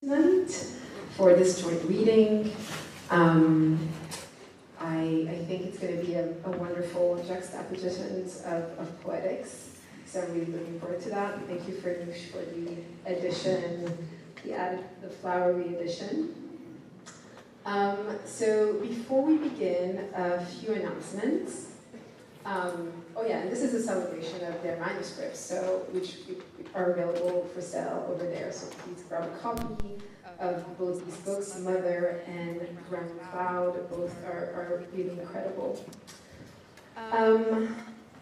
For this joint reading. I think it's going to be a wonderful juxtaposition of poetics, so I'm really looking forward to that. Thank you, Farnoosh, for the addition, the flowery addition. So before we begin, a few announcements. Oh yeah, and this is a celebration of their manuscripts, so which are available for sale over there. So please grab a copy of both these books, Mother and Grand Cloud. Both are really incredible.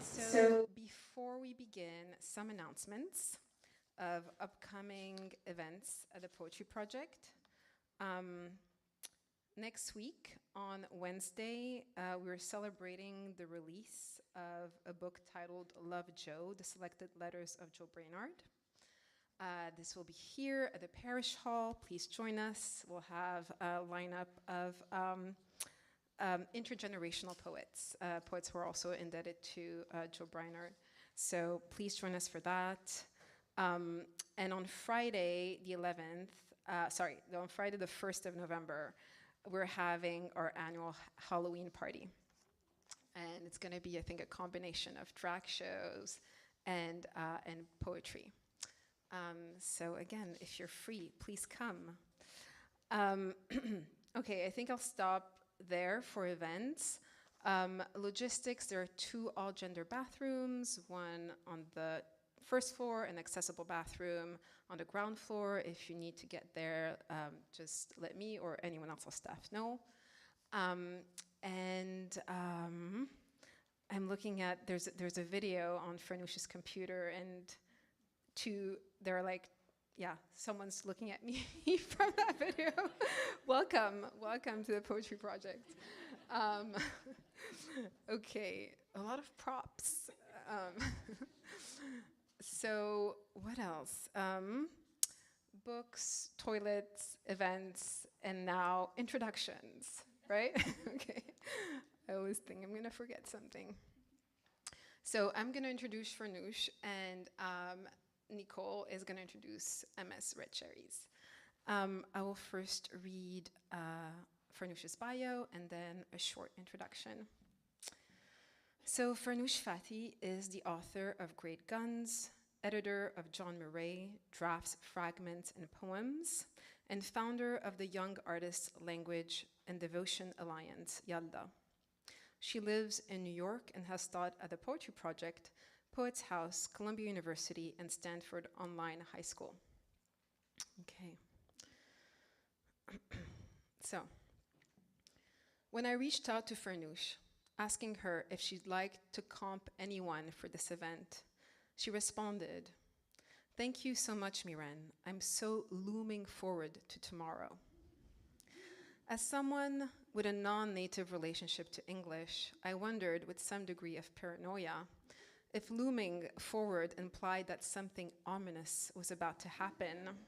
So before we begin, some announcements of upcoming events at the Poetry Project. Next week, on Wednesday, we're celebrating the release of a book titled Love Joe, The Selected Letters of Joe Brainard. This will be here at the Parish Hall. Please join us. We'll have a lineup of intergenerational poets, poets who are also indebted to Joe Brainard. So please join us for that. And on Friday, the 11th, on Friday, the 1st of November, we're having our annual Halloween party. And it's going to be, I think, a combination of drag shows and poetry. So again, if you're free, please come. Okay, I think I'll stop there for events. Logistics, there are 2 all-gender bathrooms, one on the first floor, an accessible bathroom on the ground floor. If you need to get there, just let me or anyone else on staff know. I'm looking at, there's a video on Farnoosh's computer, and they're like, yeah, someone's looking at me from that video. Welcome to the Poetry Project. Okay, a lot of props. So what else? Books, toilets, events, and now introductions, right? Okay. I always think I'm gonna forget something. So I'm gonna introduce Farnoosh, and Nicole is gonna introduce MS RedCherries. I will first read Farnoosh's bio and then a short introduction. So Farnoosh Fathi is the author of Great Guns, editor of John Murray, Drafts, Fragments, and Poems, and founder of the Young Artists Language and Devotion Alliance, YALDA. She lives in New York and has taught at the Poetry Project, Poets House, Columbia University, and Stanford Online High School. Okay. So, when I reached out to Farnoosh, asking her if she'd like to comp anyone for this event, she responded, "Thank you so much, Miren. I'm so looming forward to tomorrow." As someone with a non-native relationship to English, I wondered with some degree of paranoia if looming forward implied that something ominous was about to happen.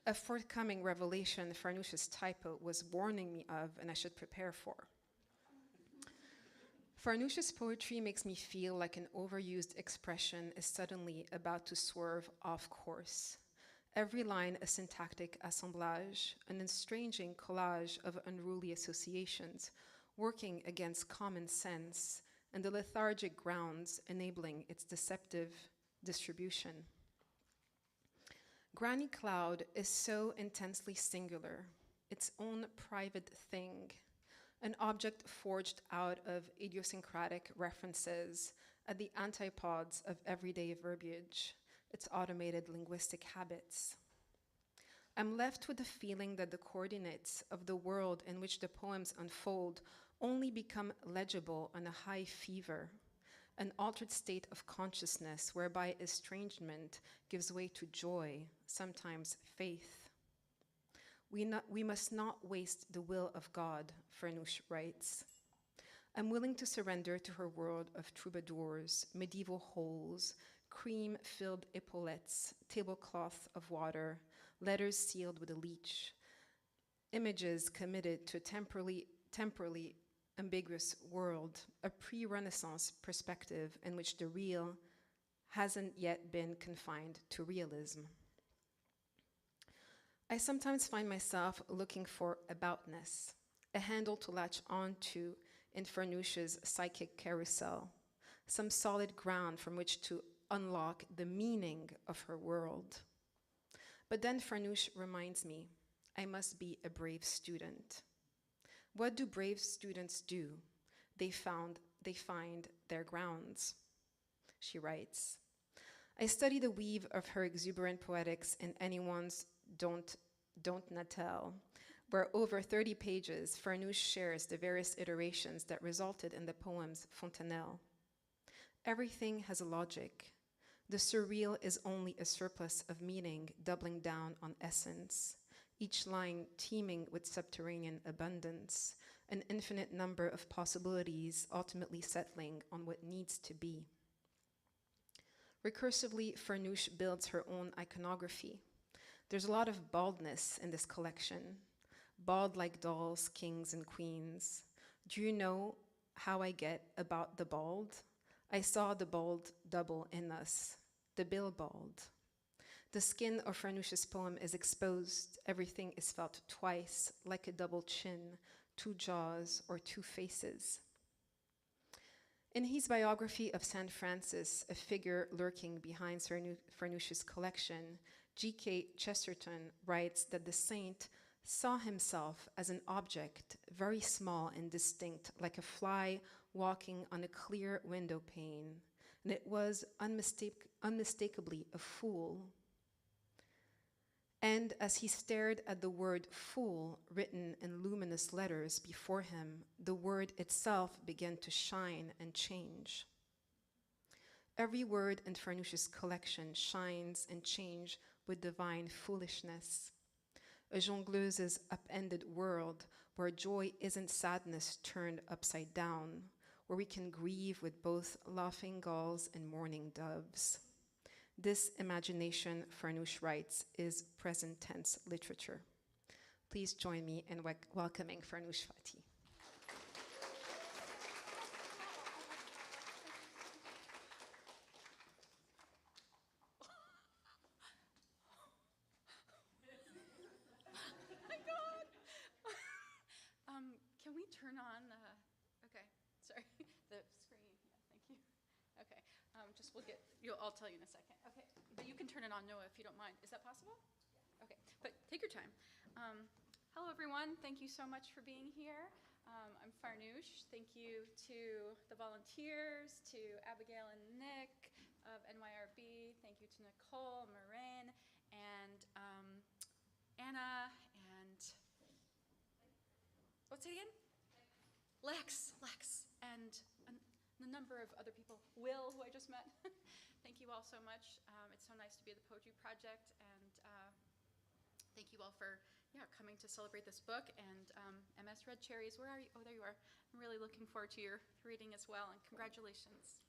A forthcoming revelation Farnoosh's typo was warning me of and I should prepare for. Farnoosh's poetry makes me feel like an overused expression is suddenly about to swerve off course. Every line a syntactic assemblage, an estranging collage of unruly associations, working against common sense and the lethargic grounds enabling its deceptive distribution. Granny Cloud is so intensely singular, its own private thing, an object forged out of idiosyncratic references at the antipodes of everyday verbiage, its automated linguistic habits. I'm left with the feeling that the coordinates of the world in which the poems unfold only become legible on a high fever, an altered state of consciousness whereby estrangement gives way to joy, sometimes faith. We must not waste the will of God, Farnoosh writes. I'm willing to surrender to her world of troubadours, medieval holes, cream-filled epaulettes, tablecloths of water, letters sealed with a leech, images committed to a temporally ambiguous world, a pre-Renaissance perspective in which the real hasn't yet been confined to realism. I sometimes find myself looking for aboutness, a handle to latch onto in Farnoosh's psychic carousel, some solid ground from which to unlock the meaning of her world. But then Farnoosh reminds me, I must be a brave student. What do brave students do? They find their grounds. She writes, I study the weave of her exuberant poetics in anyone's Don't Natel, where over 30 pages, Farnoosh shares the various iterations that resulted in the poem's Fontanelle. Everything has a logic. The surreal is only a surplus of meaning doubling down on essence, each line teeming with subterranean abundance, an infinite number of possibilities ultimately settling on what needs to be. Recursively, Farnoosh builds her own iconography. There's a lot of baldness in this collection, bald like dolls, kings and queens. Do you know how I get about the bald? I saw the bald double in us, the billbald. The skin of Farnoosh's poem is exposed. Everything is felt twice, like a double chin, two jaws, or two faces. In his biography of St. Francis, a figure lurking behind Farnoosh's collection, G.K. Chesterton writes that the saint saw himself as an object, very small and distinct, like a fly walking on a clear window pane, and it was unmistakably a fool. And as he stared at the word fool written in luminous letters before him, the word itself began to shine and change. Every word in Farnoosh's collection shines and changes with divine foolishness. A jongleuse's upended world where joy isn't sadness turned upside down, where we can grieve with both laughing gulls and mourning doves. This imagination, Farnoosh writes, is present tense literature. Please join me in welcoming Farnoosh Fathi. Can we turn on, okay, sorry, the screen, yeah, thank you. Okay, I'll tell you in a second. Okay, but you can turn it on, Noah, if you don't mind. Is that possible? Yeah. Okay, but take your time. Hello, everyone. Thank you so much for being here. I'm Farnoosh. Thank you to the volunteers, to Abigail and Nick of NYRB. Thank you to Nicole, Marin, and Anna, and what's it again? Lex, and a number of other people. Will, who I just met. Thank you all so much. It's so nice to be at the Poetry Project, and thank you all for coming to celebrate this book. And MS RedCherries, where are you? Oh, there you are. I'm really looking forward to your reading as well, and congratulations.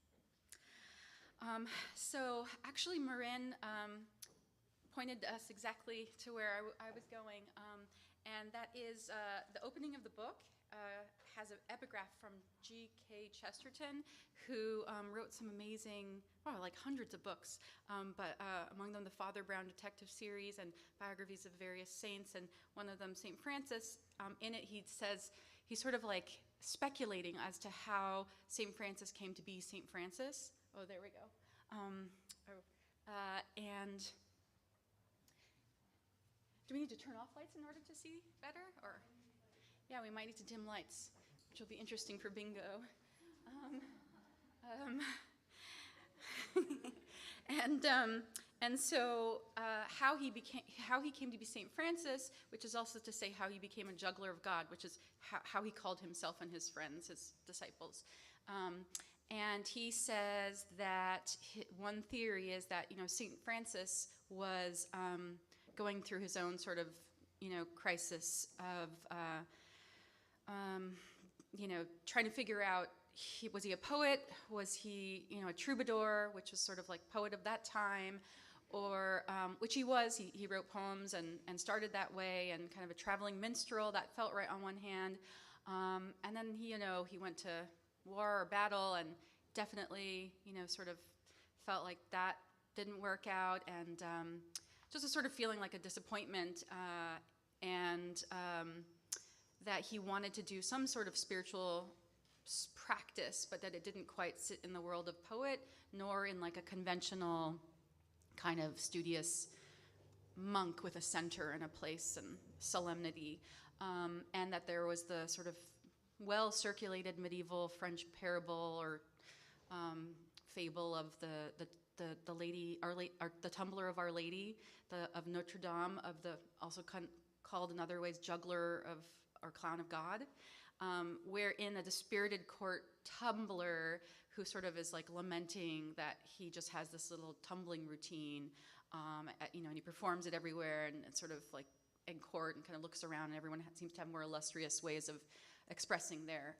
So actually, Marin pointed us exactly to where I was going, and that is the opening of the book. Has an epigraph from G.K. Chesterton, who wrote some amazing, like hundreds of books, but among them the Father Brown Detective Series and biographies of various saints, and one of them, St. Francis. In it, he says, he's sort of like speculating as to how St. Francis came to be St. Francis. Oh, there we go. And do we need to turn off lights in order to see better, or? Yeah, we might need to dim lights, which will be interesting for bingo. And so how he came to be St. Francis, which is also to say how he became a juggler of God, which is how he called himself and his friends, his disciples. And he says that one theory is that St. Francis was going through his own sort of crisis of trying to figure out, was he a poet? Was he, a troubadour, which was sort of like poet of that time, or which he was. He wrote poems and started that way, and kind of a traveling minstrel. That felt right on one hand, and then he went to war or battle, and definitely sort of felt like that didn't work out, and just a sort of feeling like a disappointment, and that he wanted to do some sort of spiritual practice, but that it didn't quite sit in the world of poet, nor in like a conventional kind of studious monk with a center and a place and solemnity, and that there was the sort of well-circulated medieval French parable or fable of the lady, the tumbler of Our Lady, of Notre Dame, of the also called in other ways juggler of or clown of God, wherein a dispirited court tumbler who sort of is like lamenting that he just has this little tumbling routine, and he performs it everywhere and sort of like in court and kind of looks around, and everyone seems to have more illustrious ways of expressing their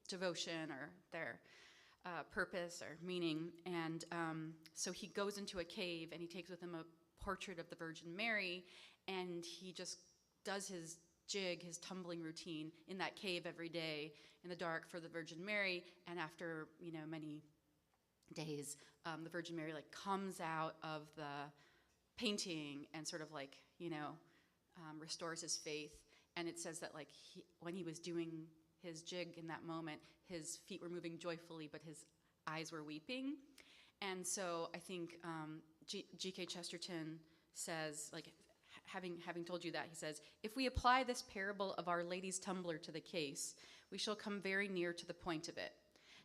devotion or their purpose or meaning. And so he goes into a cave and he takes with him a portrait of the Virgin Mary, and he just does his jig, his tumbling routine in that cave every day in the dark for the Virgin Mary. And after many days, the Virgin Mary like comes out of the painting and sort of like restores his faith. And it says that like when he was doing his jig in that moment, his feet were moving joyfully, but his eyes were weeping. And so I think G.K. Chesterton says, like, having told you that, he says, if we apply this parable of Our Lady's tumbler to the case, we shall come very near to the point of it.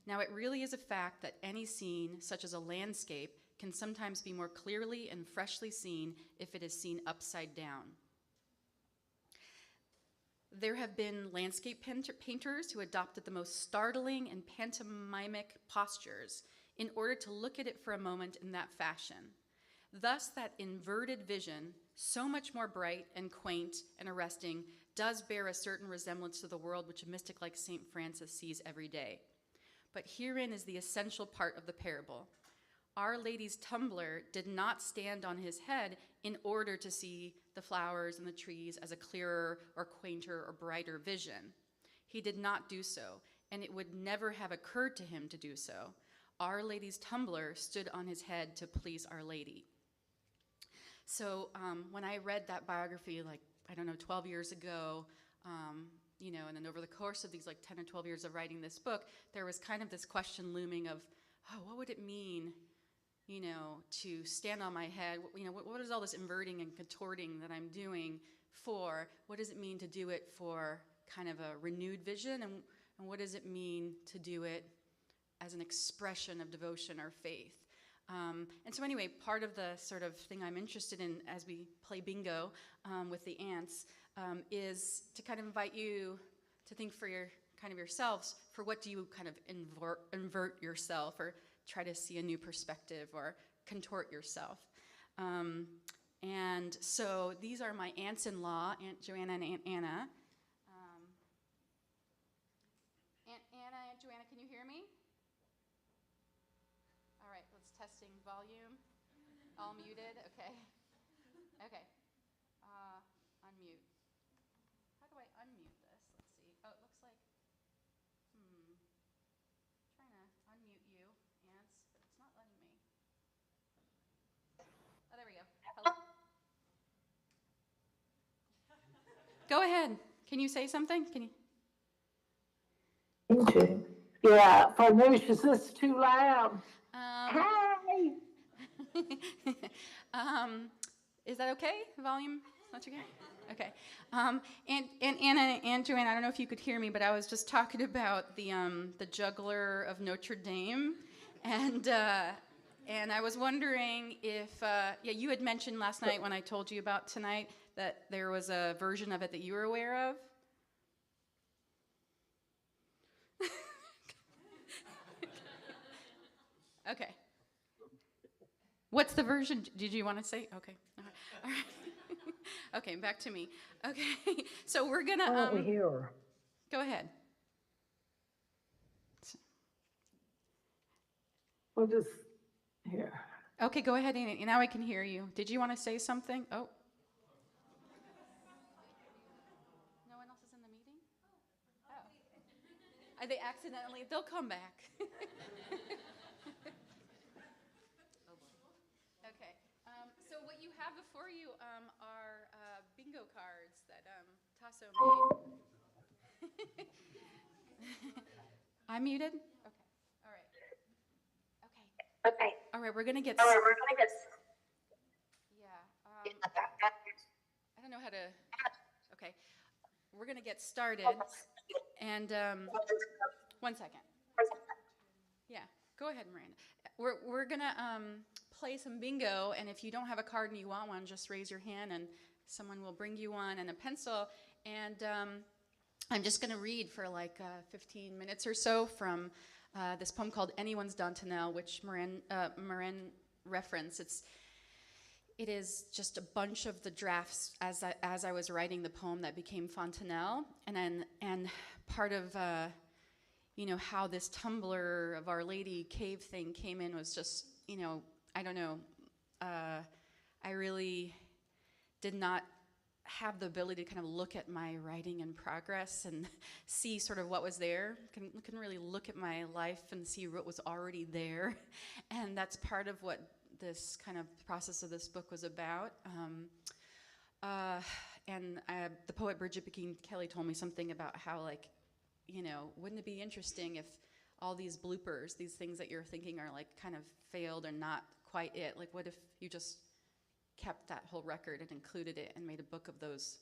Now, it really is a fact that any scene, such as a landscape, can sometimes be more clearly and freshly seen if it is seen upside down. There have been landscape painters who adopted the most startling and pantomimic postures in order to look at it for a moment in that fashion. Thus, that inverted vision, so much more bright and quaint and arresting, does bear a certain resemblance to the world which a mystic like St. Francis sees every day. But herein is the essential part of the parable. Our Lady's tumbler did not stand on his head in order to see the flowers and the trees as a clearer or quainter or brighter vision. He did not do so, and it would never have occurred to him to do so. Our Lady's tumbler stood on his head to please Our Lady. So when I read that biography, 12 years ago, and then over the course of these 10 or 12 years of writing this book, there was kind of this question looming of, what would it mean, to stand on my head? What is all this inverting and contorting that I'm doing for? What does it mean to do it for kind of a renewed vision? And what does it mean to do it as an expression of devotion or faith? And so anyway, part of the sort of thing I'm interested in as we play bingo with the ants is to kind of invite you to think for yourselves, for what do you kind of invert yourself or try to see a new perspective or contort yourself. And so these are my aunts-in-law, Aunt Joanna and Aunt Anna. Aunt Anna, Aunt Joanna, can you hear me? All right, let's testing volume. All muted, okay. Okay, unmute. How do I unmute this? Let's see. Oh, it looks like, trying to unmute you, Ants, but it's not letting me. Oh, there we go. Hello. Go ahead. Can you say something? Can you? Yeah, Farnoosh, is this too loud? Hi! Is that okay? Volume? That's okay? Okay. And Anna and Joanna, I don't know if you could hear me, but I was just talking about the juggler of Notre Dame, and I was wondering if you had mentioned last night when I told you about tonight that there was a version of it that you were aware of. Okay. What's the version? Did you want to say? Okay. All right. Okay, back to me. Okay. So we're going to... Why don't we hear her? Go ahead. We'll just hear. Okay, go ahead, Annie. Now I can hear you. Did you want to say something? Oh. No one else is in the meeting? Oh. They accidentally... They'll come back. Okay. So what you have before for you are bingo cards that Tasso made. I'm muted? Okay. All right. Okay. All right, we're going to get... Yeah. I don't know how to... Okay. We're going to get started. And 1 second. Yeah. Go ahead, Miranda. We're going to play some bingo, and if you don't have a card and you want one, just raise your hand, and someone will bring you one and a pencil. And I'm just going to read for like 15 minutes or so from this poem called Anyone's Dantonelle, which Marin referenced. It is just a bunch of the drafts as I was writing the poem that became Fontanelle, and part of how this Tumblr of Our Lady cave thing came in was just, I don't know, I really did not have the ability to kind of look at my writing in progress and see sort of what was there. Couldn't really look at my life and see what was already there, and that's part of what this kind of process of this book was about. The poet Bridget Bikini Kelly told me something about how, like, wouldn't it be interesting if all these bloopers, these things that you're thinking are like kind of failed or not quite it, like what if you just kept that whole record and included it and made a book of those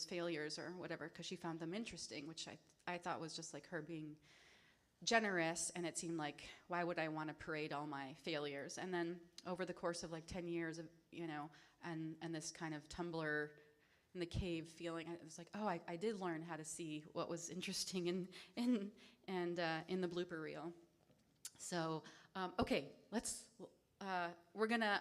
failures or whatever, because she found them interesting, which I thought was just like her being generous, and it seemed like, why would I want to parade all my failures? And then over the course of like 10 years of, and this kind of Tumblr in the cave feeling, I was like, oh, I did learn how to see what was interesting in the blooper reel. So, okay, we're gonna,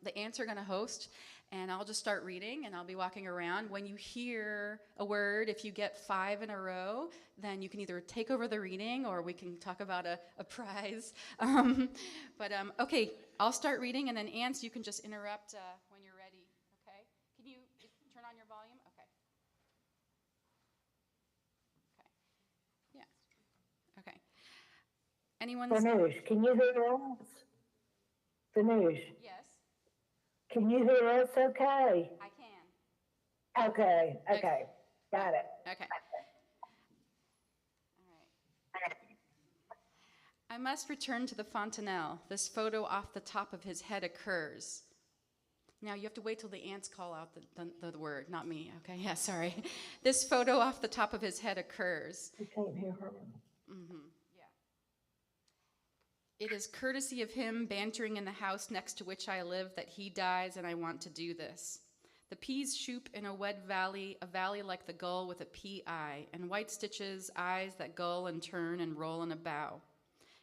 the ants are gonna host, and I'll just start reading, and I'll be walking around. When you hear a word, if you get 5 in a row, then you can either take over the reading, or we can talk about a prize. Okay, I'll start reading, and then ants, you can just interrupt when you're ready, okay? Can you turn on your volume? Okay. Okay. Yeah. Okay. Farnoosh, can you hear us? Farnoosh. Yes. Can you hear us okay? I can. Okay. Got it. Okay. All right. I must return to the Fontanelle. This photo off the top of his head occurs. Now you have to wait till the ants call out the word, not me, okay? Yeah, sorry. This photo off the top of his head occurs. You can't hear her. Mm-hmm. It is courtesy of him bantering in the house next to which I live that he dies, and I want to do this. The peas shoop in a wet valley, a valley like the gull with a pea eye, and white stitches, eyes that gull and turn and roll in a bow.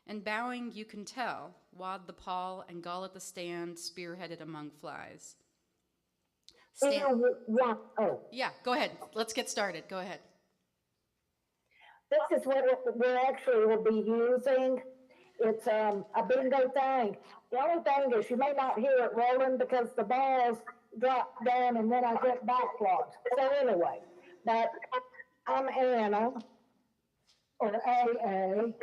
And bowing, you can tell, wad the pall and gull at the stand, spearheaded among flies. Yeah, go ahead. Let's get started. Go ahead. This is what we actually will be using. It's a bingo thing. The only thing is you may not hear it rolling because the balls drop down and then I get backlogged. So anyway, but I'm Anna, or AA,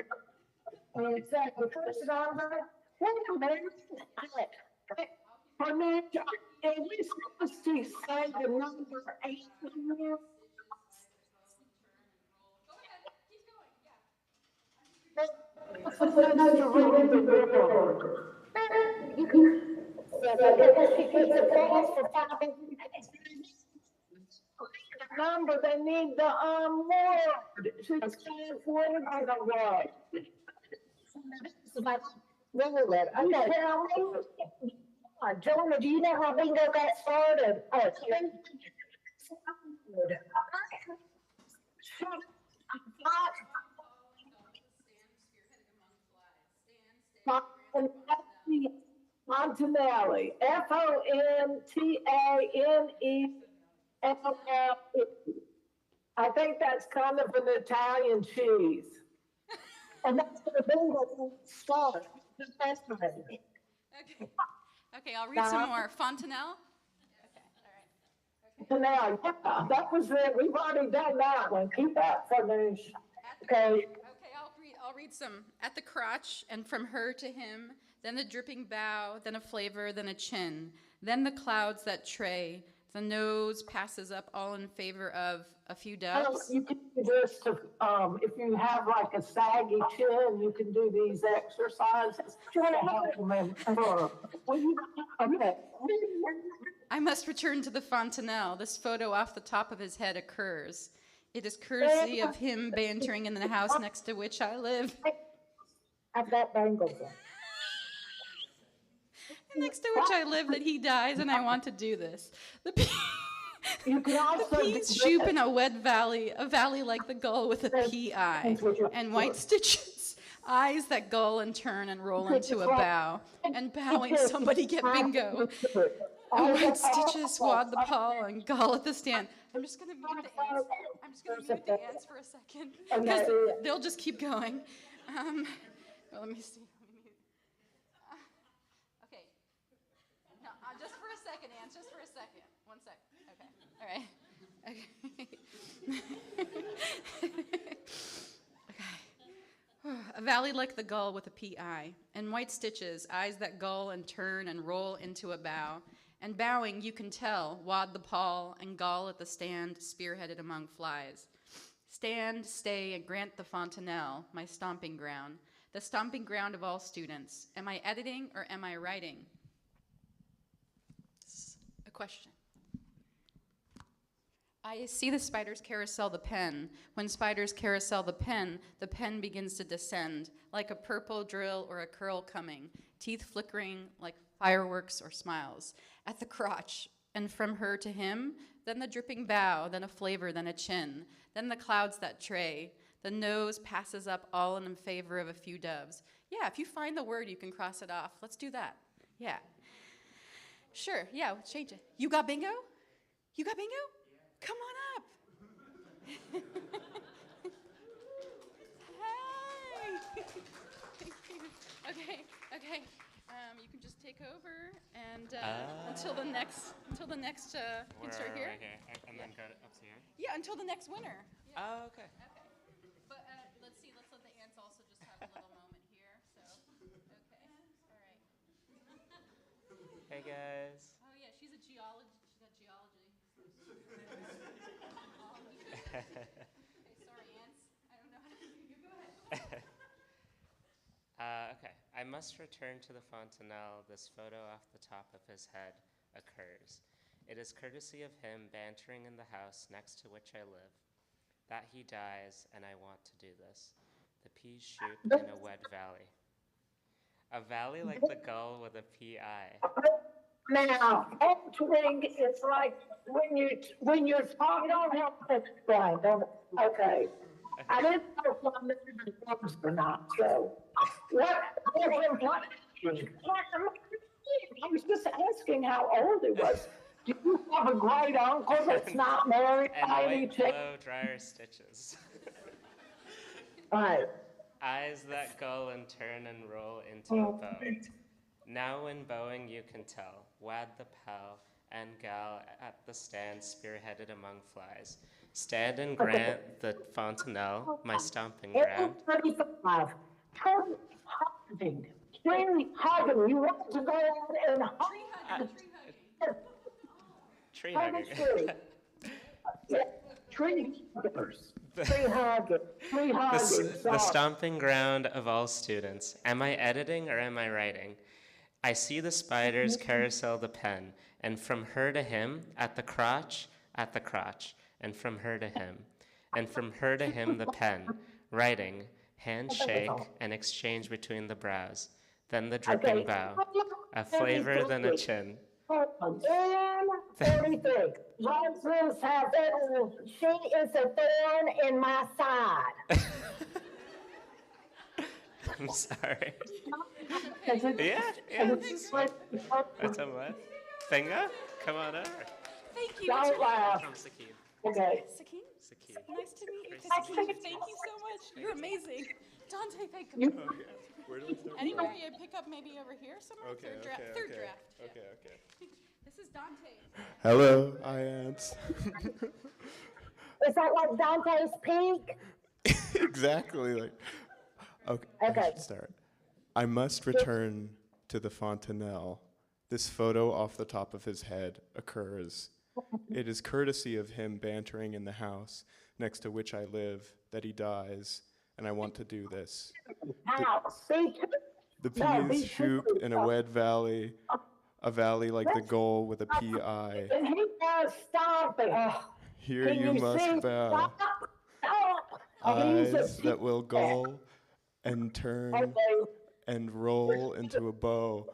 and it's the first number. Wait a minute. I mean, are we supposed to say the number 8 here? Number, they need the word. Should stand for it or the word. Okay, Jonah, do you know how bingo got started? Fontanelle, Fontanelle. I think that's kind of an Italian cheese. And that's the bingo start. Okay, I'll read some more. Fontanelle? Okay, all right. Okay. Yeah, that was it. We've already done that one. Keep that for news. Okay. Okay, I'll read some. At the crotch, and from her to him, then a dripping bow, then a flavor, then a chin, Then the clouds that tray, the nose passes up all in favor of a few Well, doves. you can do this to, if you have like a saggy chin, you can do these exercises. Try to help them. Okay. I must return to the fontanelle. This photo off the top of his head occurs. It is courtesy of him bantering in the house next to which I live. I've got bangles on. Next to which I live that he dies, and I want to do this. The You can also peas shoop in a wet valley, a valley like the gull with a pea eye, and white stitches, eyes that gull and turn and roll into a bow, and bowing somebody get bingo. And white stitches wad the paw and gull at the stand. I'm just gonna mute the ants. I'm just gonna mute the ants for a second because they'll just keep going. Well, let me see. Okay. No, just for a second, ants. Just for a second. 1 second. Okay. All right. Okay. A valley like the gull with a pea eye, and white stitches, eyes that gull and turn and roll into a bow. And bowing, you can tell, wad the pall, and gull at the stand, spearheaded among flies. Stand, stay, and grant the fontanelle, my stomping ground, the stomping ground of all students. Am I editing or am I writing? A question. I see the spiders carousel the pen. When spiders carousel the pen begins to descend, like a purple drill or a curl coming, teeth flickering like fireworks or smiles, at the crotch, and from her to him, then the dripping bow, then a flavor, then a chin, then the clouds that tray, the nose passes up all in favor of a few doves. Yeah, if you find the word, you can cross it off. Let's do that. Yeah. Sure, yeah, let's change it. You got bingo? You got bingo? Come on up. Hey. Thank you. Okay. You can just take over and until the next insert here. Okay, and then go up to here. Yeah, until the next winner. Yeah. Oh, okay. Okay. But let's see. Let's let the ants also just have a little moment here. So, okay. All right. Hey guys. Oh yeah, she's a geologist. She's got geology. Okay, sorry, ants. I don't know how to do you. Go ahead. Okay. I must return to the fontanelle. This photo off the top of his head occurs. It is courtesy of him bantering in the house next to which I live. That he dies, and I want to do this. The peas shoot in a wet valley. A valley like the gull with a pea eye. Now, altering is like when you're talking, you don't have to explain, don't, okay. I didn't know if I'm making words or not, so. What implies? I was just asking how old he was. Do you have a great uncle that's not married And by any white chance? blow dryer stitches. Right. Eyes that gull and turn and roll into a bow. Now in bowing you can tell, wad the pal and gal at the stand spearheaded among flies. Stand and grant the fontanelle, my stomping ground. 35. Tree hugging. You want to go out and hug. Tree Hug a hugger. tree. Yeah, tree huggers. Tree hugging. Tree hugging. The stomping ground of all students. Am I editing or am I writing? I see the spiders carousel the pen, and from her to him, at the crotch, and from her to him, and from her to him the pen, writing, handshake, and exchange between the brows, then the dripping bow, a flavor, then a chin. And 33. Roses have she is a thorn in my side. I'm sorry. Is it- Yeah, is it- That's a what? Finger? Come on over. Thank you. What's Don't your name? laugh. I'm Sakib. Okay. Sakine? Sakib. Nice to meet you. Nice to Sakine, meet thank you so much. You're amazing. Dante, thank You- you. Where do we start? Anywhere you pick up maybe over here somewhere? Okay, Third draft. okay, Third okay. draft. Yeah. Okay. This is Dante. Hello, I ants. Is that like Dante's Peak? Exactly. Like, okay. Okay. I should start. I must return to the fontanelle. This photo off the top of his head occurs. It is courtesy of him bantering in the house next to which I live that he dies, and I want to do this. House, see? The No, peas be shoop true. in a wet valley, a valley like the goal with a PI. And he does stomping. Here Can you you must see? bow, Stop. He's eyes a that will gull and turn Okay. and roll into a bow.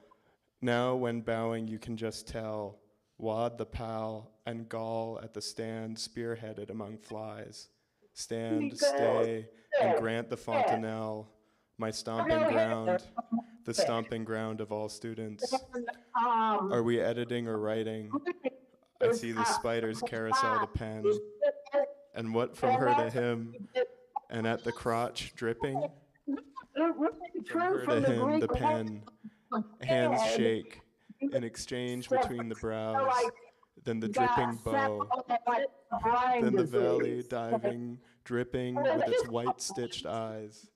Now when bowing you can just tell, Wad the pal and Gall at the stand spearheaded among flies. Stand, stay, and grant the fontanelle, my stomping ground, the stomping ground of all students. Are we editing or writing? I see the spider's carousel the pen, and what from her to him, and at the crotch dripping? From her to him the pen, hands shake, in exchange between the brows, then the dripping bow, then the valley diving, dripping with its white stitched eyes,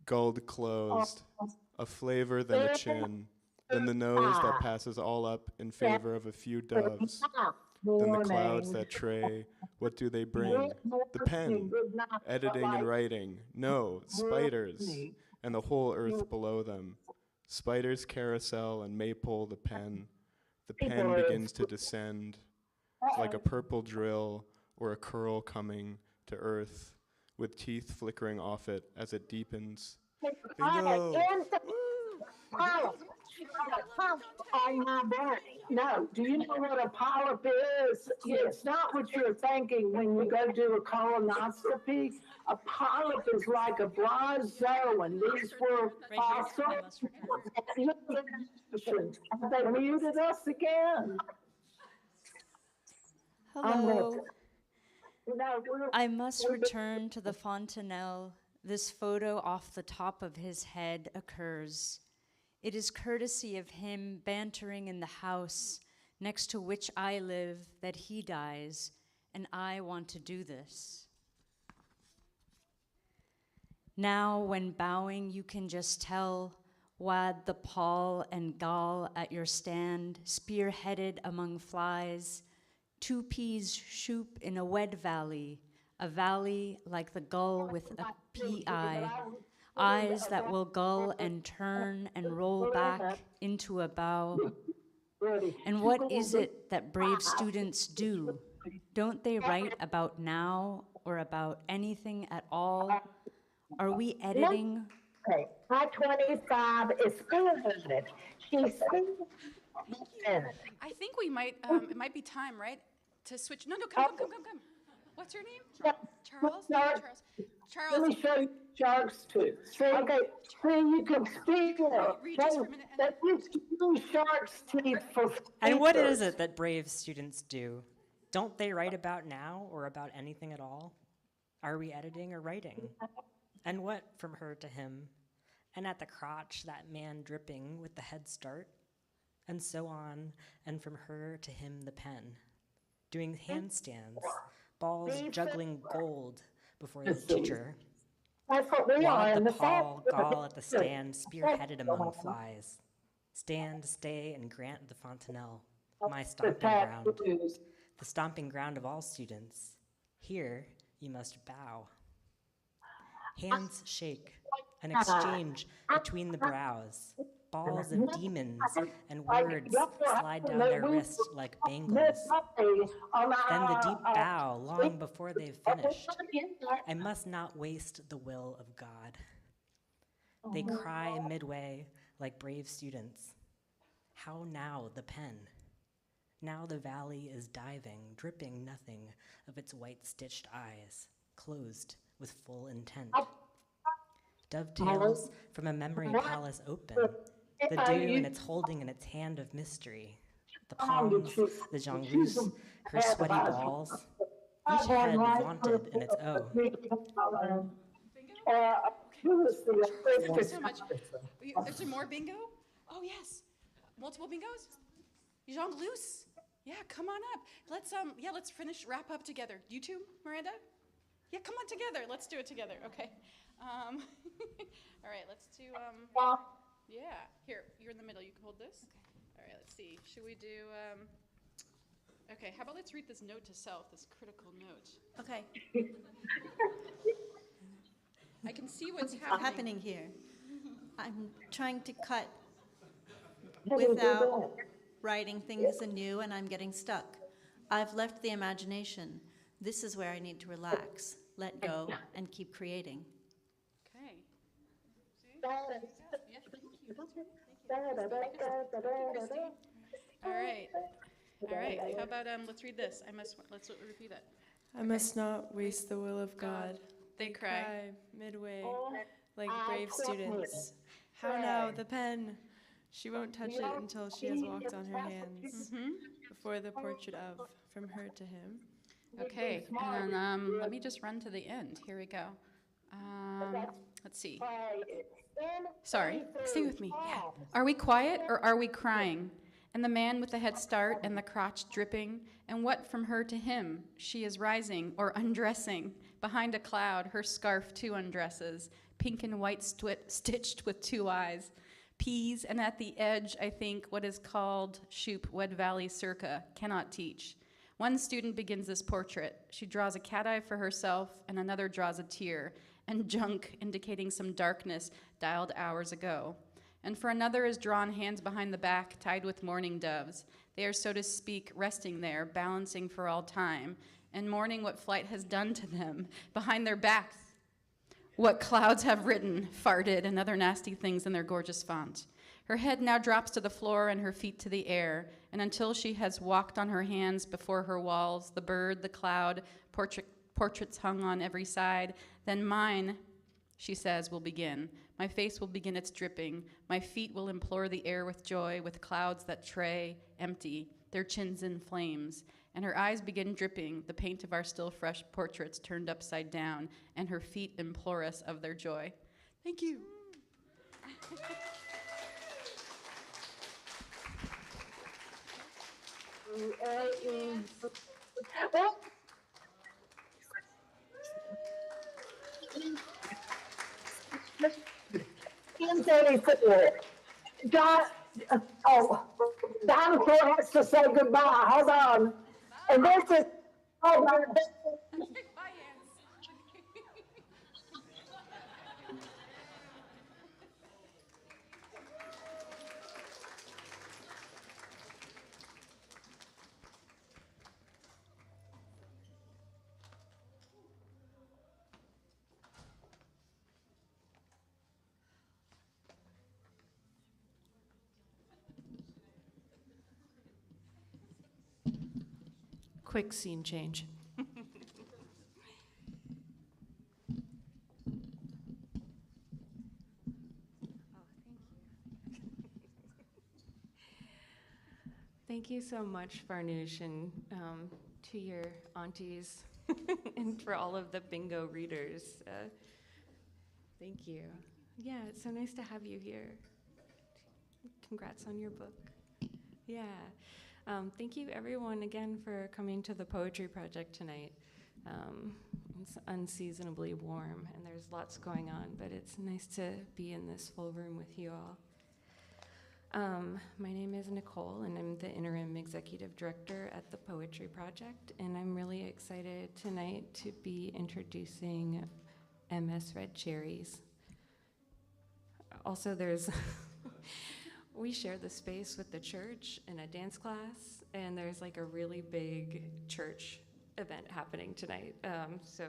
gulled closed, a flavor than a chin, then the nose that passes all up in favor of a few doves, then the clouds that tray, what do they bring? The pen, editing and writing, no, spiders, and the whole earth below them. Spiders carousel and maypole the pen. The pen begins to descend like a purple drill or a curl coming to earth with teeth flickering off it as it deepens. Bingo! On my back. No, do you know what a polyp is? It's not what you're thinking when you go do a colonoscopy. A polyp is like a bryozoan. These were fossils. They muted us again. Hello. No, I must return to the fontanelle. This photo off the top of his head occurs. It is courtesy of him bantering in the house next to which I live that he dies, and I want to do this. Now, when bowing, you can just tell Wad the Paul and Gall at your stand, spearheaded among flies. Two peas shoop in a wed valley, a valley like the gull with a PI, eyes that will gull and turn and roll back into a bow. And what is it that brave students do? Don't they write about now or about anything at all? Are we editing? okay. I-25 is spearheaded. She's spearheaded. I think we might, it might be time, right? To switch. No, come. What's your name? Charles? No. Charles. Let Charles. me show you sharks too. Okay, then you can speak. Read just for a minute. That you use sharks' teeth for And what speakers. is it that brave students do? Don't they write about now or about anything at all? Are we editing or writing? And what from her to him? And at the crotch, that man dripping with the head start? And so on, and from her to him the pen. Doing handstands, balls juggling gold before the teacher. That's what we are Wad in the the Paul, Gall at the stand, spearheaded among flies. Stand, stay, and grant the fontanelle, my stomping ground, the stomping ground of all students. Here you must bow. Hands shake, an exchange between the brows. Balls of demons and words slide down their wrists like bangles. Then the deep bow long before they've finished. I must not waste the will of God. They cry midway like brave students. How now the pen? Now the valley is diving, dripping nothing of its white stitched eyes, closed with full intent. Dovetails from a memory palace open, the dew in its holding in its hand of mystery. The palms, the jongleurs, her sweaty balls, each head vaunted in its O. Thank you so much. Is there more bingo? Oh, yes. Multiple bingos? Jongleurs? Yeah, come on up. Let's wrap up together. You two, Miranda? Yeah, come on together. Let's do it together. Okay. All right, let's do, yeah. Here, you're in the middle. You can hold this. Okay. All right, let's see. Should we do, okay, how about let's read this note to self, this critical note. Okay, I can see what's happening here. I'm trying to cut How do you do without that? writing things anew, and I'm getting stuck. I've left the imagination. This is where I need to relax, let go, and keep creating. Okay. All right. All right. How about let's read this. Let's repeat it. I must not waste the will of God. They cry. Midway, like brave students. How now, the pen? She won't touch it until she has walked on her hands before the portrait of, from her to him. Okay. And then let me just run to the end. Here we go. Let's see. Sorry. Stay with me. Yeah. Are we quiet or are we crying? And the man with the head start and the crotch dripping, and what from her to him? She is rising or undressing. Behind a cloud, her scarf too undresses, pink and white stitched with two eyes. Peas, and at the edge, I think, what is called Shoop, Wed Valley circa, cannot teach. One student begins this portrait. She draws a cat eye for herself, and another draws a tear, and junk indicating some darkness dialed hours ago. And for another is drawn hands behind the back, tied with mourning doves. They are, so to speak, resting there, balancing for all time, and mourning what flight has done to them. Behind their backs, what clouds have written, farted, and other nasty things in their gorgeous font. Her head now drops to the floor and her feet to the air, and until she has walked on her hands before her walls, the bird, the cloud, portraits hung on every side, then mine, she says, will begin. My face will begin its dripping. My feet will implore the air with joy, with clouds that tray, empty, their chins in flames. And her eyes begin dripping, the paint of our still fresh portraits turned upside down, and her feet implore us of their joy. Thank you. Well, in 34, John, Dinosaur has to say goodbye. Hold on. And this is, oh my, Quick scene change. Thank you so much, Farnoosh, and to your aunties, and for all of the bingo readers. Thank you. Yeah, it's so nice to have you here. Congrats on your book. Yeah. Thank you, everyone, again, for coming to the Poetry Project tonight. It's unseasonably warm, and there's lots going on, but it's nice to be in this full room with you all. My name is Nicole, and I'm the interim executive director at the Poetry Project, and I'm really excited tonight to be introducing MS RedCherries. Also, there's we share the space with the church in a dance class, and there's like a really big church event happening tonight. So,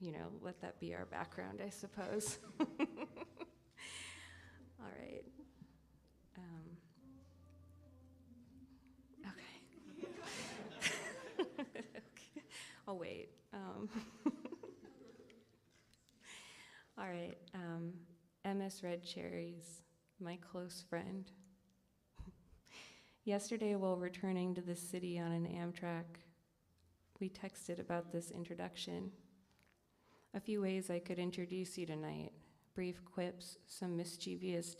you know, let that be our background, I suppose. All right. Okay. I'll wait. All right. MS RedCherries, my close friend. Yesterday, while returning to the city on an Amtrak, we texted about this introduction. A few ways I could introduce you tonight. Brief quips, some mischievous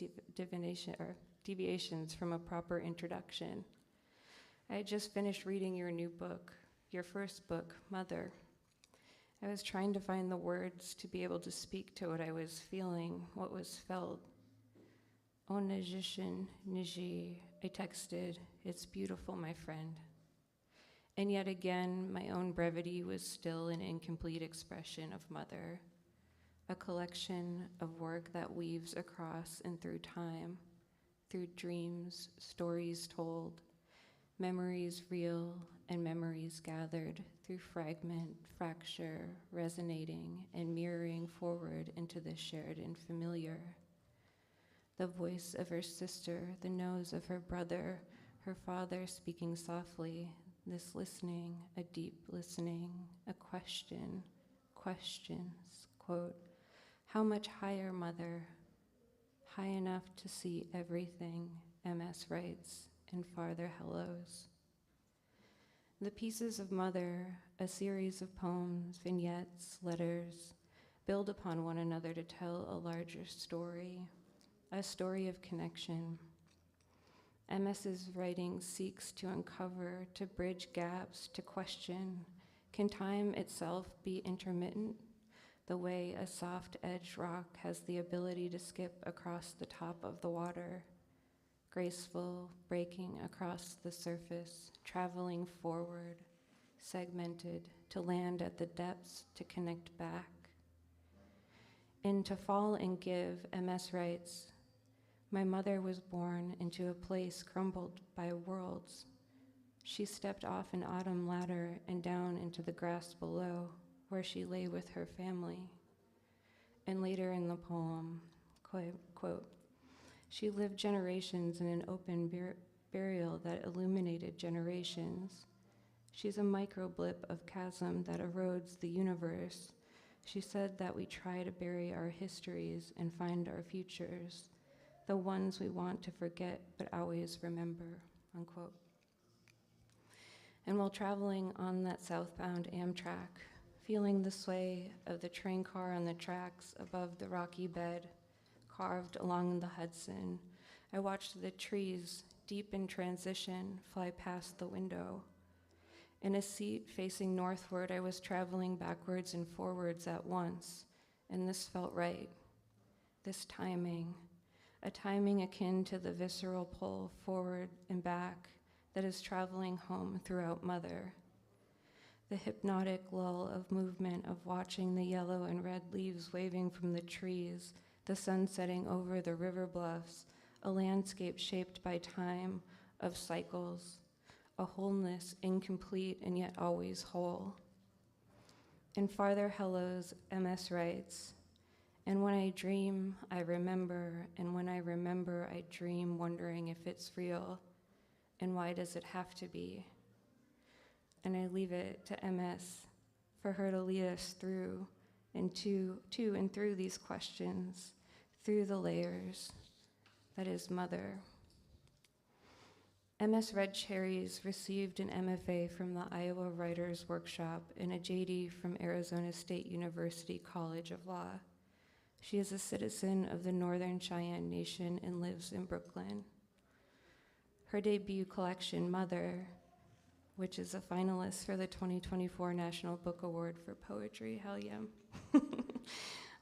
deviations from a proper introduction. I had just finished reading your new book, your first book, Mother. I was trying to find the words to be able to speak to what I was feeling, what was felt. Onajishin Niji I texted, "It's beautiful, my friend." And yet again, my own brevity was still an incomplete expression of mother, a collection of work that weaves across and through time, through dreams, stories told, memories real and memories gathered through fragment, fracture, resonating and mirroring forward into the shared and familiar. The voice of her sister, the nose of her brother, her father speaking softly, this listening, a deep listening, a question, questions, quote, "How much higher, mother?" High enough to see everything, MS writes, and farther hellos. The pieces of Mother, a series of poems, vignettes, letters, build upon one another to tell a larger story, a story of connection. MS's writing seeks to uncover, to bridge gaps, to question, can time itself be intermittent? The way a soft-edged rock has the ability to skip across the top of the water, graceful, breaking across the surface, traveling forward, segmented, to land at the depths, to connect back. In To Fall and Give, MS writes, "My mother was born into a place crumbled by worlds. She stepped off an autumn ladder and down into the grass below, where she lay with her family." And later in the poem, quote, "She lived generations in an open burial that illuminated generations. She's a microblip of chasm that erodes the universe. She said that we try to bury our histories and find our futures, the ones we want to forget but always remember," unquote. And while traveling on that southbound Amtrak, feeling the sway of the train car on the tracks above the rocky bed carved along the Hudson, I watched the trees, deep in transition, fly past the window. In a seat facing northward, I was traveling backwards and forwards at once, and this felt right. This timing, a timing akin to the visceral pull forward and back that is traveling home throughout Mother. The hypnotic lull of movement of watching the yellow and red leaves waving from the trees, the sun setting over the river bluffs, a landscape shaped by time of cycles, a wholeness incomplete and yet always whole. In Farther Hellos, MS writes, "And when I dream, I remember, and when I remember, I dream, wondering if it's real, and why does it have to be?" And I leave it to MS for her to lead us through and to and through these questions, through the layers that is Mother. MS RedCherries received an MFA from the Iowa Writers Workshop and a JD from Arizona State University College of Law. She is a citizen of the Northern Cheyenne Nation and lives in Brooklyn. Her debut collection, Mother, which is a finalist for the 2024 National Book Award for Poetry, hell yeah,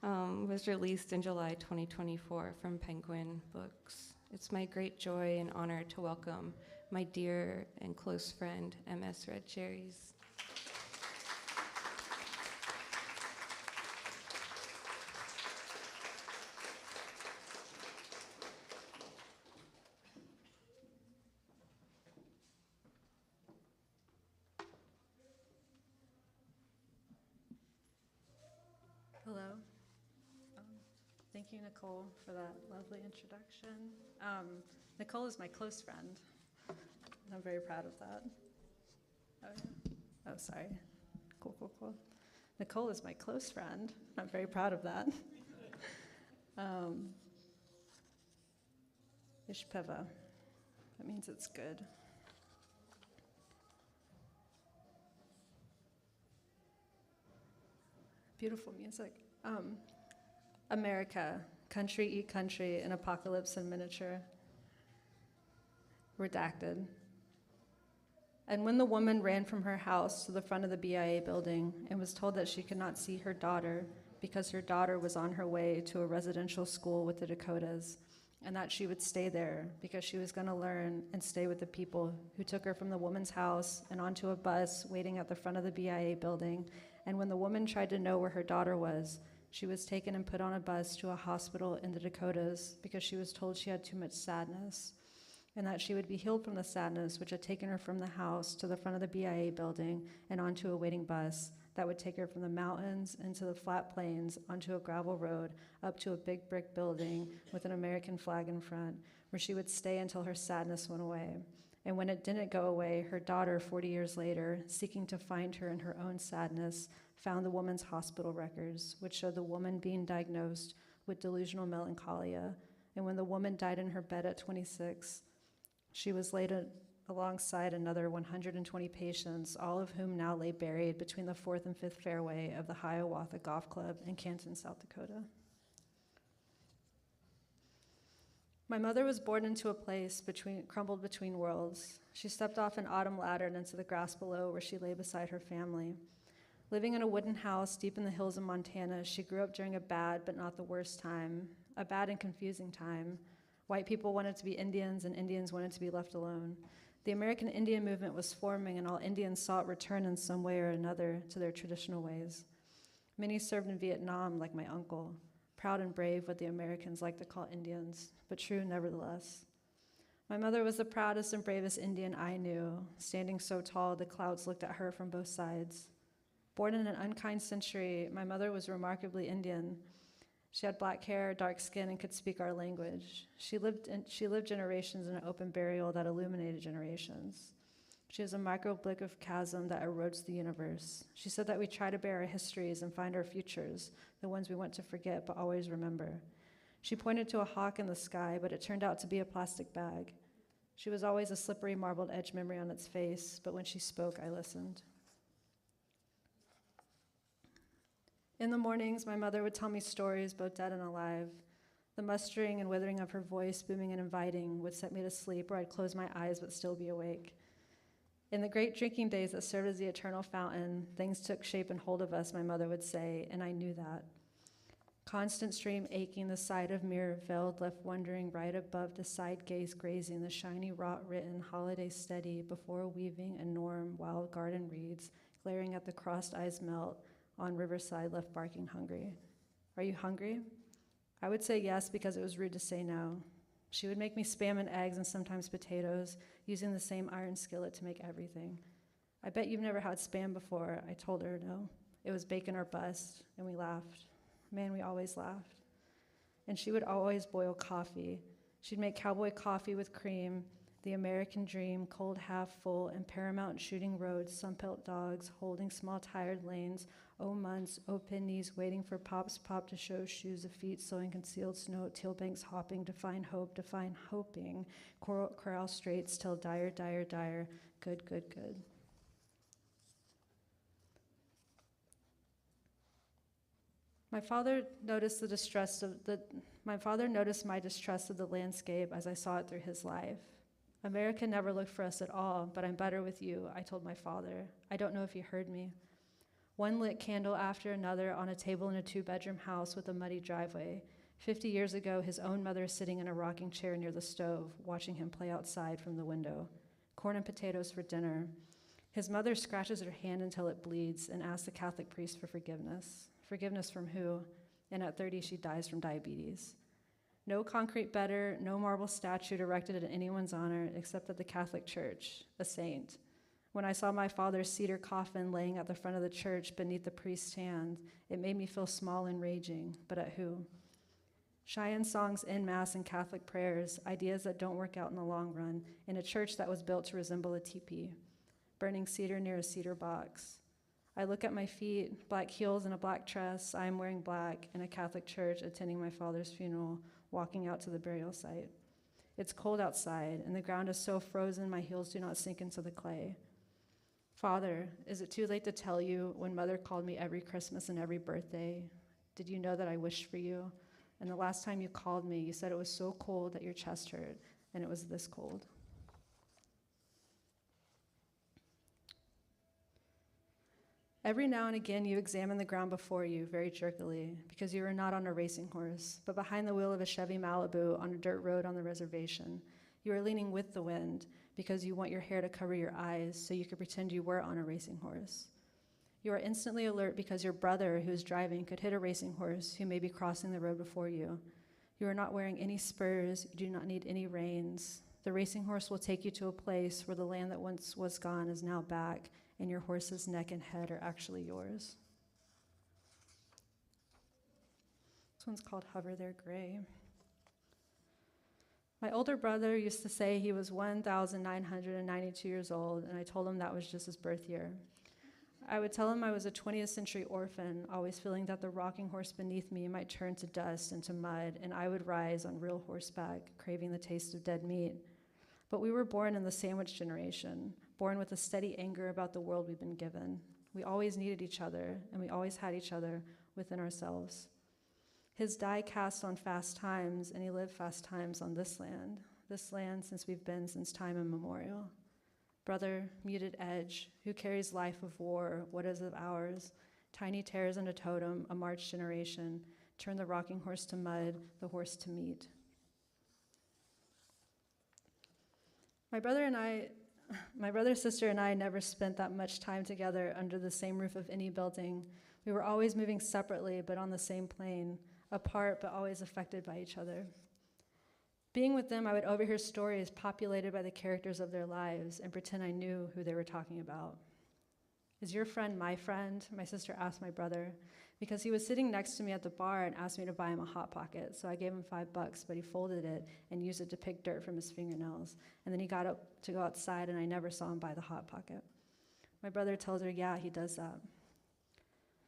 was released in July 2024 from Penguin Books. It's my great joy and honor to welcome my dear and close friend, MS RedCherries. Hello. Thank you, Nicole, for that lovely introduction. Nicole is my close friend, and I'm very proud of that. Oh, yeah. Oh, sorry. Cool. Nicole is my close friend. I'm very proud of that. Ishpeva. That means it's good. Beautiful music. America, country eat country, an apocalypse in miniature. Redacted. And when the woman ran from her house to the front of the BIA building and was told that she could not see her daughter because her daughter was on her way to a residential school with the Dakotas, and that she would stay there because she was going to learn and stay with the people who took her from the woman's house and onto a bus waiting at the front of the BIA building. And when the woman tried to know where her daughter was, she was taken and put on a bus to a hospital in the Dakotas because she was told she had too much sadness, and that she would be healed from the sadness which had taken her from the house to the front of the BIA building and onto a waiting bus that would take her from the mountains into the flat plains onto a gravel road up to a big brick building with an American flag in front, where she would stay until her sadness went away. And when it didn't go away, her daughter, 40 years later, seeking to find her in her own sadness, found the woman's hospital records, which showed the woman being diagnosed with delusional melancholia. And when the woman died in her bed at 26, she was laid alongside another 120 patients, all of whom now lay buried between the 4th and 5th fairway of the Hiawatha Golf Club in Canton, South Dakota. My mother was born into a place crumbled between worlds. She stepped off an autumn ladder and into the grass below, where she lay beside her family. Living in a wooden house deep in the hills of Montana, she grew up during a bad but not the worst time, a bad and confusing time. White people wanted to be Indians, and Indians wanted to be left alone. The American Indian movement was forming, and all Indians sought return in some way or another to their traditional ways. Many served in Vietnam, like my uncle, proud and brave, what the Americans like to call Indians, but true nevertheless. My mother was the proudest and bravest Indian I knew, standing so tall the clouds looked at her from both sides. Born in an unkind century, my mother was remarkably Indian. She had black hair, dark skin, and could speak our language. She lived generations in an open burial that illuminated generations. She is a microblickive chasm that erodes the universe. She said that we try to bear our histories and find our futures, the ones we want to forget but always remember. She pointed to a hawk in the sky, but it turned out to be a plastic bag. She was always a slippery marbled edge memory on its face, but when she spoke, I listened. In the mornings, my mother would tell me stories, both dead and alive. The mustering and withering of her voice, booming and inviting, would set me to sleep, or I'd close my eyes but still be awake. In the great drinking days that served as the eternal fountain, things took shape and hold of us, my mother would say, and I knew that. Constant stream aching, the side of mirror veiled, left wondering right above the side gaze grazing, the shiny wrought written, holiday steady, before weaving a norm, wild garden reeds, glaring at the crossed eyes melt, on Riverside left barking hungry. Are you hungry? I would say yes because it was rude to say no. She would make me spam and eggs and sometimes potatoes, using the same iron skillet to make everything. I bet you've never had spam before. I told her no. It was bacon or bust, and we laughed. Man, we always laughed. And she would always boil coffee. She'd make cowboy coffee with cream, the American dream, cold half full, and paramount shooting roads, sun-pelt dogs, holding small tired lanes, oh months, oh pennies, waiting for pops pop to show shoes of feet, sowing concealed snow, teal banks hopping, to find hope, to find hoping, corral straits till dire, dire, dire, good, good, good. My father noticed my distrust of the landscape as I saw it through his life. America never looked for us at all, but I'm better with you, I told my father. I don't know if he heard me. One lit candle after another on a table in a 2-bedroom house with a muddy driveway. 50 years ago, his own mother sitting in a rocking chair near the stove, watching him play outside from the window. Corn and potatoes for dinner. His mother scratches her hand until it bleeds and asks the Catholic priest for forgiveness. Forgiveness from who? And at 30, she dies from diabetes. No concrete bedder, no marble statue erected in anyone's honor except at the Catholic Church, a saint. When I saw my father's cedar coffin laying at the front of the church beneath the priest's hand, it made me feel small and raging, but at who? Cheyenne songs en masse and Catholic prayers, ideas that don't work out in the long run, in a church that was built to resemble a teepee. Burning cedar near a cedar box. I look at my feet, black heels and a black dress. I am wearing black in a Catholic church attending my father's funeral, walking out to the burial site. It's cold outside, and the ground is so frozen my heels do not sink into the clay. Father, is it too late to tell you when Mother called me every Christmas and every birthday? Did you know that I wished for you? And the last time you called me, you said it was so cold that your chest hurt, and it was this cold. Every now and again, you examine the ground before you very jerkily because you are not on a racing horse, but behind the wheel of a Chevy Malibu on a dirt road on the reservation. You are leaning with the wind because you want your hair to cover your eyes so you could pretend you were on a racing horse. You are instantly alert because your brother who is driving could hit a racing horse who may be crossing the road before you. You are not wearing any spurs, you do not need any reins. The racing horse will take you to a place where the land that once was gone is now back, and your horse's neck and head are actually yours. This one's called Hover There Gray. My older brother used to say he was 1,992 years old, and I told him that was just his birth year. I would tell him I was a 20th century orphan, always feeling that the rocking horse beneath me might turn to dust and to mud, and I would rise on real horseback, craving the taste of dead meat. But we were born in the sandwich generation, born with a steady anger about the world we've been given. We always needed each other, and we always had each other within ourselves. His die cast on fast times, and he lived fast times on this land since we've been since time immemorial. Brother, muted edge, who carries life of war, what is of ours, tiny tears in a totem, a march generation, turn the rocking horse to mud, the horse to meat. My brother, sister, and I never spent that much time together under the same roof of any building. We were always moving separately, but on the same plane, apart, but always affected by each other. Being with them, I would overhear stories populated by the characters of their lives and pretend I knew who they were talking about. Is your friend my friend? My sister asked my brother, because he was sitting next to me at the bar and asked me to buy him a Hot Pocket. So I gave him $5, but he folded it and used it to pick dirt from his fingernails. And then he got up to go outside, and I never saw him buy the Hot Pocket. My brother tells her, yeah, he does that.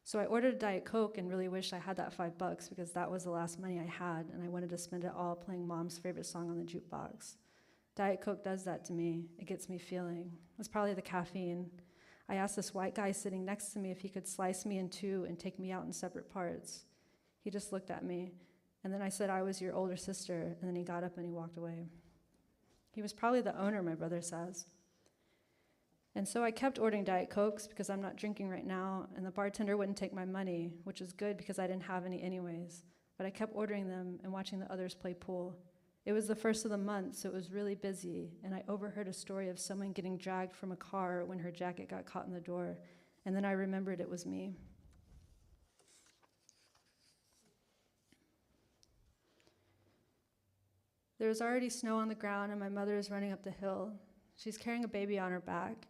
So I ordered a Diet Coke and really wished I had that $5 because that was the last money I had, and I wanted to spend it all playing Mom's favorite song on the jukebox. Diet Coke does that to me. It gets me feeling. It's probably the caffeine. I asked this white guy sitting next to me if he could slice me in two and take me out in separate parts. He just looked at me, and then I said I was your older sister, and then he got up and he walked away. He was probably the owner, my brother says. And so I kept ordering Diet Cokes because I'm not drinking right now, and the bartender wouldn't take my money, which is good because I didn't have any anyways. But I kept ordering them and watching the others play pool. It was the first of the month, so it was really busy, and I overheard a story of someone getting dragged from a car when her jacket got caught in the door, and then I remembered it was me. There was already snow on the ground, and my mother is running up the hill. She's carrying a baby on her back.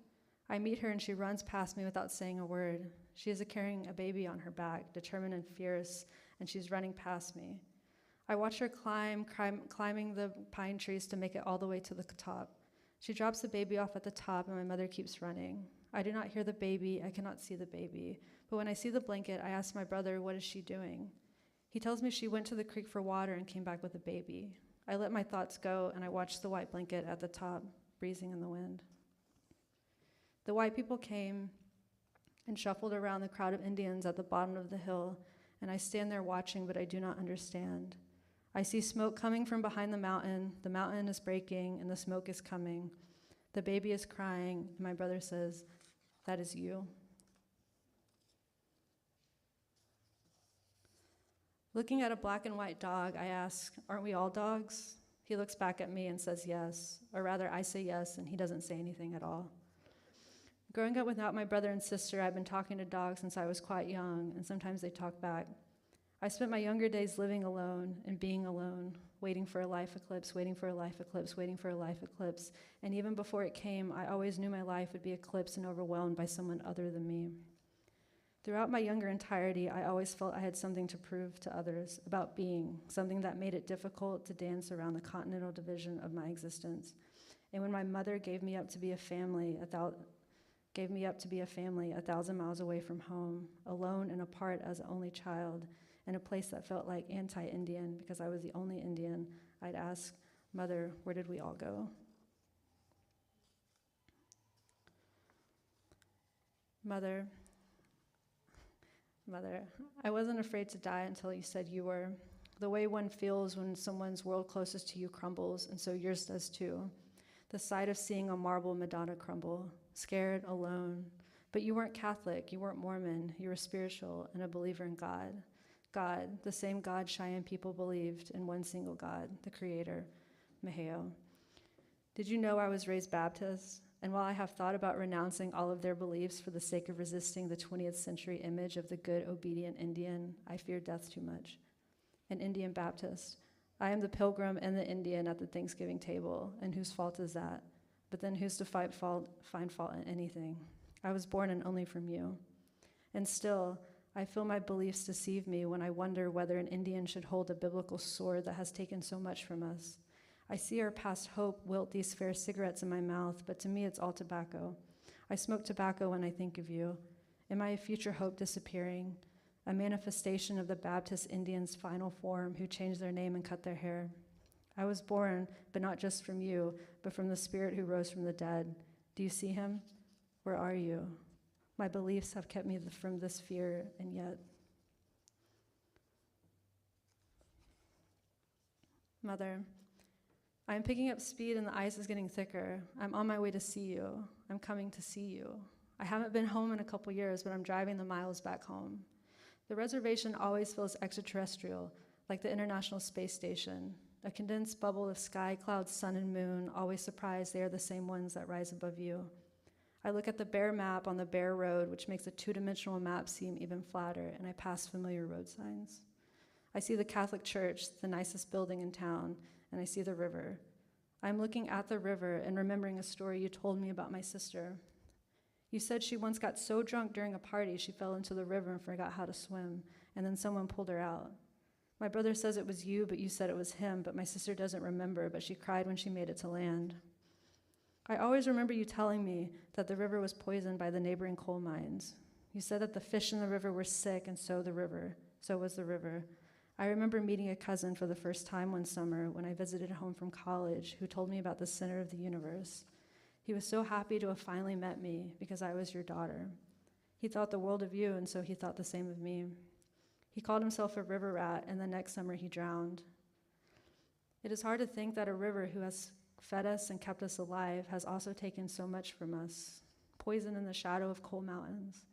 I meet her, and she runs past me without saying a word. She is carrying a baby on her back, determined and fierce, and she's running past me. I watch her climbing the pine trees to make it all the way to the top. She drops the baby off at the top, and my mother keeps running. I do not hear the baby. I cannot see the baby. But when I see the blanket, I ask my brother, what is she doing? He tells me she went to the creek for water and came back with a baby. I let my thoughts go, and I watch the white blanket at the top, breezing in the wind. The white people came and shuffled around the crowd of Indians at the bottom of the hill, and I stand there watching, but I do not understand. I see smoke coming from behind the mountain is breaking, and the smoke is coming. The baby is crying, and my brother says, that is you. Looking at a black and white dog, I ask, aren't we all dogs? He looks back at me and says yes, or rather I say yes, and he doesn't say anything at all. Growing up without my brother and sister, I've been talking to dogs since I was quite young, and sometimes they talk back. I spent my younger days living alone and being alone, waiting for a life eclipse, waiting for a life eclipse, waiting for a life eclipse, and even before it came, I always knew my life would be eclipsed and overwhelmed by someone other than me. Throughout my younger entirety, I always felt I had something to prove to others about being, something that made it difficult to dance around the continental division of my existence. And when my mother gave me up to be a family, 1,000 miles away from home, alone and apart as an only child, in a place that felt like anti-Indian because I was the only Indian, I'd ask, Mother, where did we all go? Mother, I wasn't afraid to die until you said you were. The way one feels when someone's world closest to you crumbles, and so yours does too. The sight of seeing a marble Madonna crumble, scared, alone, But you weren't Catholic, you weren't Mormon, you were spiritual and a believer in God. God, the same God Cheyenne people believed in, one single God, the Creator, Maheo. Did you know I was raised Baptist? And while I have thought about renouncing all of their beliefs for the sake of resisting the 20th century image of the good, obedient Indian, I fear death too much. An Indian Baptist. I am the pilgrim and the Indian at the Thanksgiving table, and whose fault is that? But then who's to find fault in anything? I was born and only from you. And still, I feel my beliefs deceive me when I wonder whether an Indian should hold a biblical sword that has taken so much from us. I see our past hope wilt these fair cigarettes in my mouth, but to me it's all tobacco. I smoke tobacco when I think of you. Am I a future hope disappearing? A manifestation of the Baptist Indians' final form who changed their name and cut their hair? I was born, but not just from you, but from the Spirit who rose from the dead. Do you see him? Where are you? My beliefs have kept me from this fear, and yet. Mother, I am picking up speed and the ice is getting thicker. I'm on my way to see you. I'm coming to see you. I haven't been home in a couple years, but I'm driving the miles back home. The reservation always feels extraterrestrial, like the International Space Station, a condensed bubble of sky, clouds, sun, and moon, always surprised they are the same ones that rise above you. I look at the bare map on the bare road, which makes a two-dimensional map seem even flatter, and I pass familiar road signs. I see the Catholic Church, the nicest building in town, and I see the river. I'm looking at the river and remembering a story you told me about my sister. You said she once got so drunk during a party she fell into the river and forgot how to swim, and then someone pulled her out. My brother says it was you, but you said it was him, but my sister doesn't remember, but she cried when she made it to land. I always remember you telling me that the river was poisoned by the neighboring coal mines. You said that the fish in the river were sick, and so was the river. I remember meeting a cousin for the first time one summer when I visited home from college who told me about the center of the universe. He was so happy to have finally met me because I was your daughter. He thought the world of you, and so he thought the same of me. He called himself a river rat, and the next summer he drowned. It is hard to think that a river who has fed us and kept us alive has also taken so much from us, poison in the shadow of coal mountains.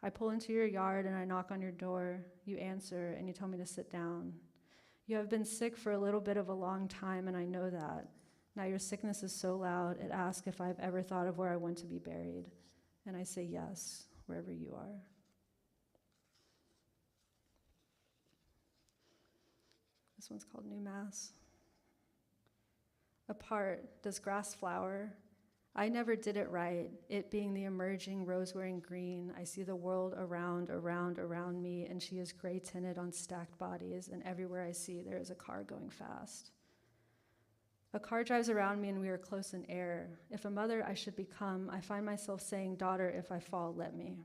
I pull into your yard and I knock on your door. You answer and you tell me to sit down. You have been sick for a little bit of a long time, and I know that. Now your sickness is so loud, it asks if I've ever thought of where I want to be buried. And I say yes, wherever you are. This one's called New Mass. Apart, does grass flower? I never did it right. It being the emerging rose-wearing green, I see the world around me, and she is gray-tinted on stacked bodies, and everywhere I see, there is a car going fast. A car drives around me, and we are close in air. If a mother I should become, I find myself saying, daughter, if I fall, let me.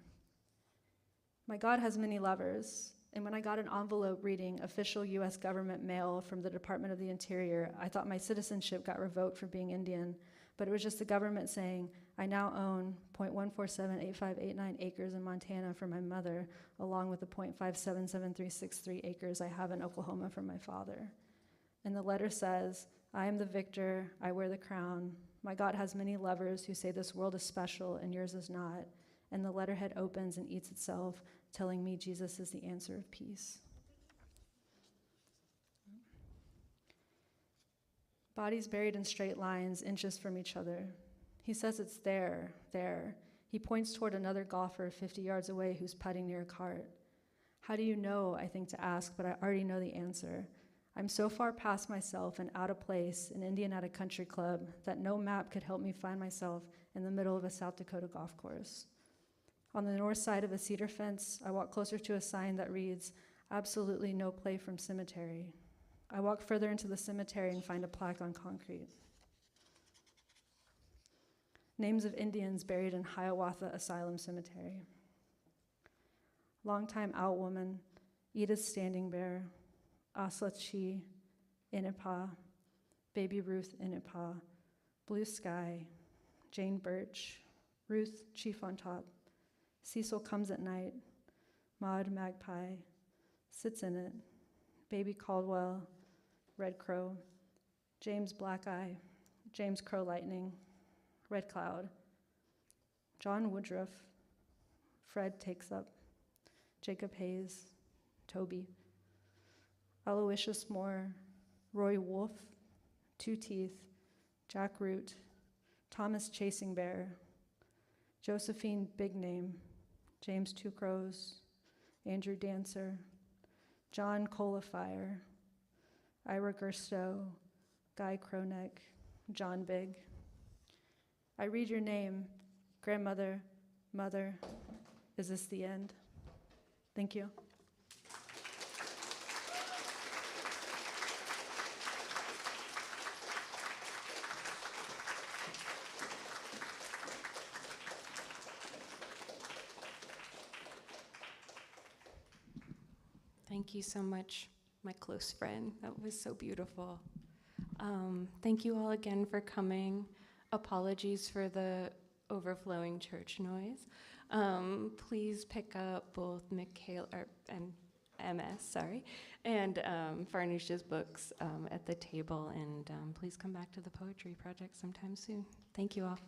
My God has many lovers, and when I got an envelope reading official U.S. government mail from the Department of the Interior, I thought my citizenship got revoked for being Indian, but it was just the government saying, I now own 0.1478589 acres in Montana for my mother, along with the 0.577363 acres I have in Oklahoma for my father. And the letter says, I am the victor, I wear the crown. My God has many lovers who say this world is special and yours is not. And the letterhead opens and eats itself, telling me Jesus is the answer of peace. Bodies buried in straight lines, inches from each other. He says it's there. He points toward another golfer 50 yards away who's putting near a cart. How do you know, I think to ask, but I already know the answer. I'm so far past myself and out of place, an Indian at a country club, that no map could help me find myself in the middle of a South Dakota golf course. On the north side of a cedar fence, I walk closer to a sign that reads, absolutely no play from cemetery. I walk further into the cemetery and find a plaque on concrete. Names of Indians buried in Hiawatha Asylum Cemetery. Longtime out woman, Edith Standing Bear, Asla Chi, Inipa, Baby Ruth Inipa, Blue Sky, Jane Birch, Ruth Chief on Top, Cecil Comes at Night, Maud Magpie, Sits in It, Baby Caldwell, Red Crow, James Black Eye, James Crow Lightning, Red Cloud, John Woodruff, Fred takes up. Jacob Hayes, Toby. Aloysius Moore, Roy Wolf, Two Teeth, Jack Root, Thomas Chasing Bear, Josephine Big Name, James Two Crows, Andrew Dancer, John Colafire, Ira Gerstow, Guy Croneck, John Big. I read your name, grandmother, mother. Is this the end? Thank you. Thank you so much, my close friend. That was so beautiful. Thank you all again for coming. Apologies for the overflowing church noise. Please pick up both Michaela and and Farnoosh's books at the table, and please come back to the Poetry Project sometime soon. Thank you all.